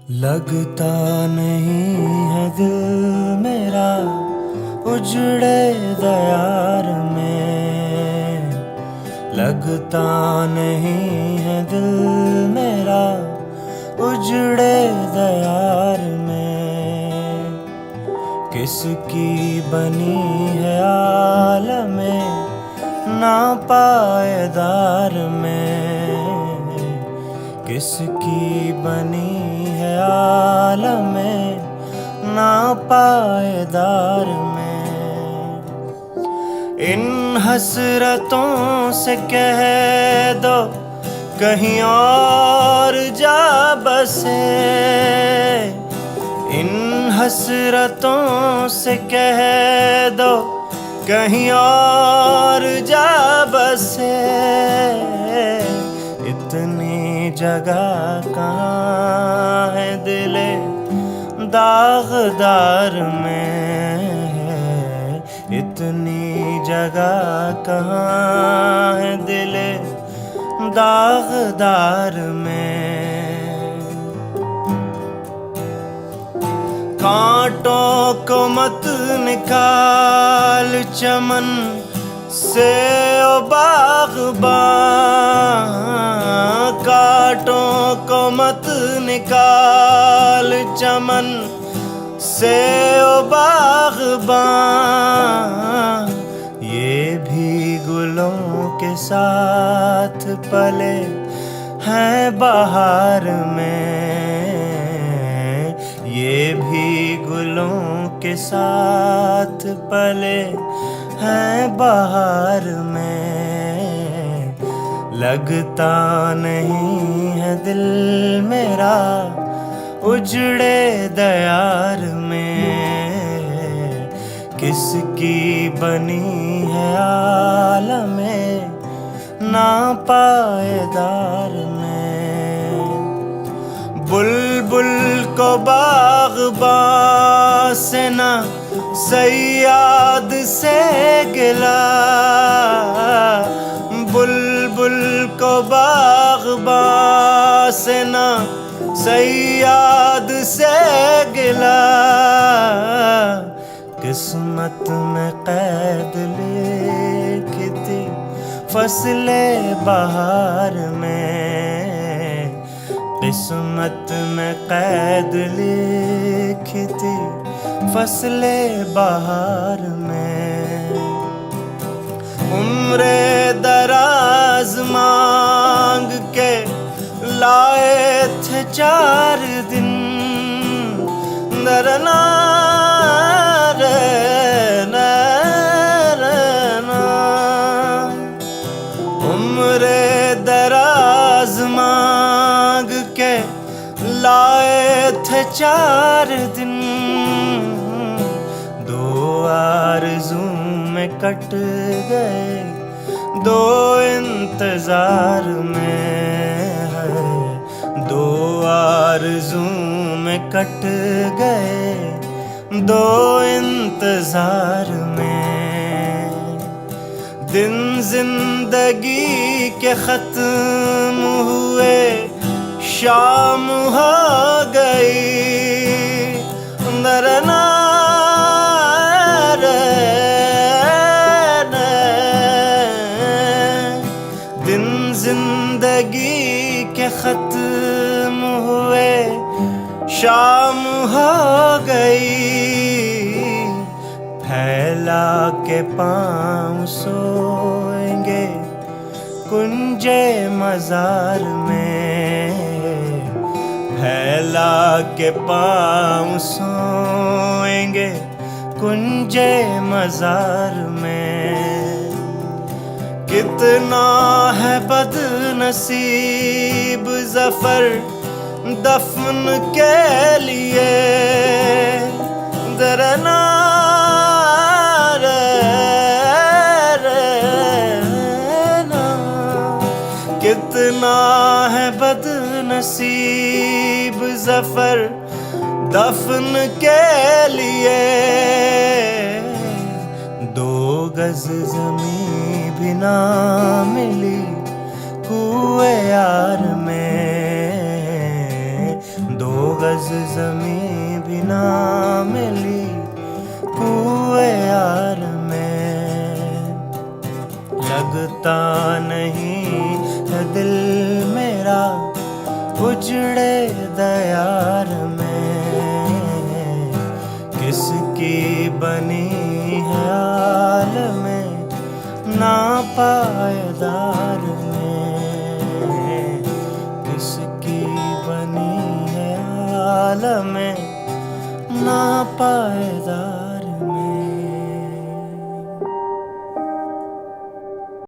लगता नहीं है दिल मेरा उजड़े दयार में। लगता नहीं है दिल मेरा उजड़े दयार में। किसकी बनी है आलमे नापायदार में। किसकी बनी है आलमे नापायदार में। इन हसरतों से कह दो कहीं और जा बसे। इन हसरतों से कह दो कहीं और जा बसे। इतनी जगह कहाँ है दिले दागदार में। इतनी जगह कहाँ है दिले दागदार में। कांटों को मत निकाल चमन से ओ बाग़बां। कांटों को मत निकाल चमन से ओ बाग़बां। ये भी गुलों के साथ पले हैं बहार में। ये भी गुलों के साथ पले हैं बहार में। लगता नहीं है दिल मेरा उजड़े दयार में। किसकी बनी है आलमे नापायदार में। बुलबुल को बाग़बां से ना सैयाद से गिला। बुलबुल को बाग़बां से ना सैयाद से गिला। किस्मत में कैद लिखी थी फसले बहार में। किस्मत में कैद लिखी थी फसले बहार में। उम्रे दराज मांग के लाए थे 4 दिन। दरना उम्रे दराज मांग के लाए थे 4 दिन। 2 आरज़ू में कट गए 2 इंतजार में है। 2 आरज़ू में कट गए 2 इंतजार में। दिन जिंदगी के खत्म हुए शाम हो गई। दरना दिन जिंदगी के खत्म हुए शाम हो गई। फैला के पाँव सोएंगे कुंजे मज़ार में। फैला के पाँव सोएंगे कुंजे मज़ार में। कितना है बदनसीब ज़फ़र दफन के लिए। दरना कितना है बदनसीब ज़फ़र दफन के लिए। 2 गज़ ज़मीं भी ना मिली कुए यार में। 2 गज जमीन भी ना मिली कुए यार में। लगता नहीं है दिल मेरा उजड़े दयार में। किसकी बनी है आलम ना पायदार में। किसकी बनी है आलम ना पाए